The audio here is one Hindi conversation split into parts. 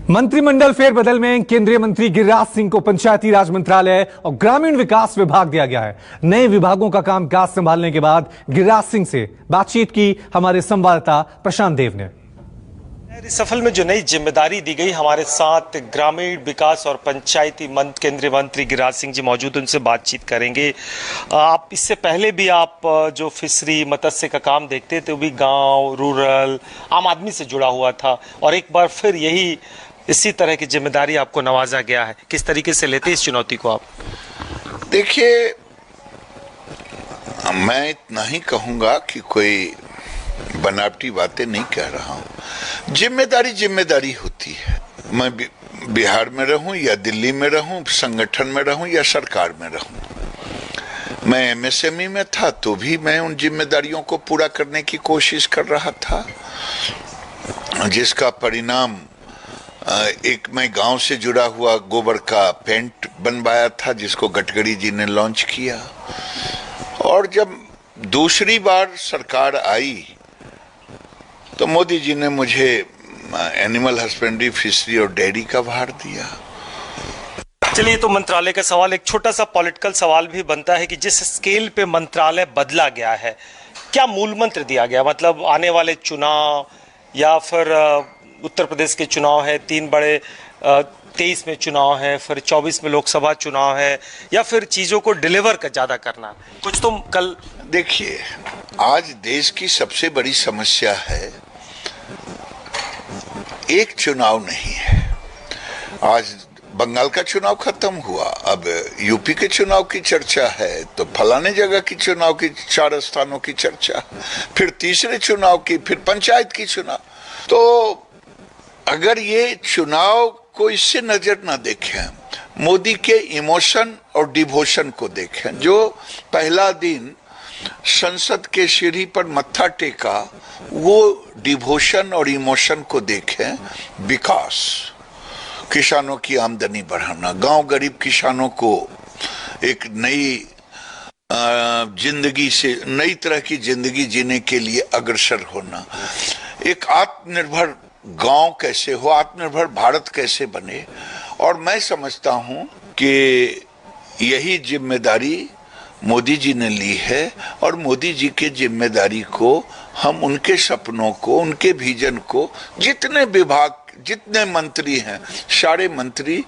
मंत्रिमंडल फेरबदल में केंद्रीय मंत्री गिरिराज सिंह को पंचायती राज मंत्रालय और ग्रामीण विकास विभाग दिया गया है। नए विभागों का कामकाज संभालने के बाद गिरिराज सिंह से बातचीत की हमारे संवाददाता प्रशांत देव ने। सफल में जो नई जिम्मेदारी दी गई, हमारे साथ ग्रामीण विकास और पंचायती केंद्रीय मंत्री गिरिराज सिंह जी मौजूद, उनसे बातचीत करेंगे। आप इससे पहले भी आप जो फिशरी मत्स्य का काम देखते थे वो भी गांव, रूरल, आम आदमी से जुड़ा हुआ था, और एक बार फिर यही इसी तरह की जिम्मेदारी आपको नवाजा गया है। किस तरीके से लेते इस चुनौती को आप? देखिए, मैं इतना ही कहूंगा कि कोई बनावटी बातें नहीं कह रहा हूं। जिम्मेदारी जिम्मेदारी होती है। मैं बिहार में रहूं या दिल्ली में रहूं, संगठन में रहूं या सरकार में रहूं, मैं एमएसएमई में था तो भी मैं उन जिम्मेदारियों को पूरा करने की कोशिश कर रहा था, जिसका परिणाम एक मैं गांव से जुड़ा हुआ गोबर का पेंट बनवाया था, जिसको गडकरी जी ने लॉन्च किया। और जब दूसरी बार सरकार आई तो मोदी जी ने मुझे एनिमल हस्बेंड्री, फिशरी और डेयरी का भार दिया। चलिए, तो मंत्रालय का सवाल, एक छोटा सा पॉलिटिकल सवाल भी बनता है कि जिस स्केल पे मंत्रालय बदला गया है, क्या मूल मंत्र दिया गया? मतलब आने वाले चुनाव या फिर उत्तर प्रदेश के चुनाव है, 3 बड़े 23 में चुनाव है, फिर 24 में लोकसभा चुनाव है, या फिर चीजों को डिलीवर का ज्यादा करना? कुछ तो कल देखिए, आज देश की सबसे बड़ी समस्या है एक चुनाव नहीं है। आज बंगाल का चुनाव खत्म हुआ, अब यूपी के चुनाव की चर्चा है, तो फलाने जगह की चुनाव की 4 स्थानों की चर्चा, फिर तीसरे चुनाव की, फिर पंचायत की चुनाव। तो अगर ये चुनाव को इससे नजर ना देखें, मोदी के इमोशन और डिवोशन को देखें, जो पहला दिन संसद के सीढ़ी पर मत्था टेका, वो डिवोशन और इमोशन को देखें। विकास, किसानों की आमदनी बढ़ाना, गांव गरीब किसानों को एक नई जिंदगी से, नई तरह की जिंदगी जीने के लिए अग्रसर होना, एक आत्मनिर्भर गांव कैसे हो, आत्मनिर्भर भारत कैसे बने। और मैं समझता हूं कि यही जिम्मेदारी मोदी जी ने ली है, और मोदी जी के जिम्मेदारी को हम उनके सपनों को, उनके विजन को, जितने विभाग, जितने मंत्री हैं, सारे मंत्री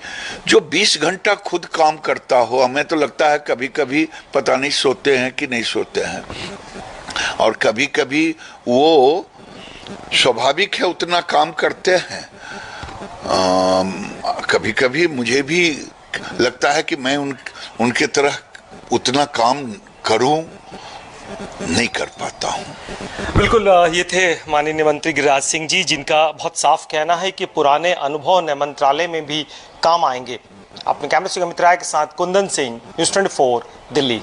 जो 20 घंटा खुद काम करता हो, हमें तो लगता है कभी कभी पता नहीं सोते हैं कि नहीं सोते हैं, और कभी कभी वो स्वाभाविक है उतना काम करते हैं। कभी कभी मुझे भी लगता है कि मैं उनके तरह उतना काम करूं, नहीं कर पाता हूं। बिल्कुल, ये थे माननीय मंत्री गिरिराज सिंह जी, जिनका बहुत साफ कहना है कि पुराने अनुभव नए मंत्रालय में भी काम आएंगे। अपने कैमरे से अमित राय के साथ कुंदन सिंह, न्यूज़ 24, दिल्ली।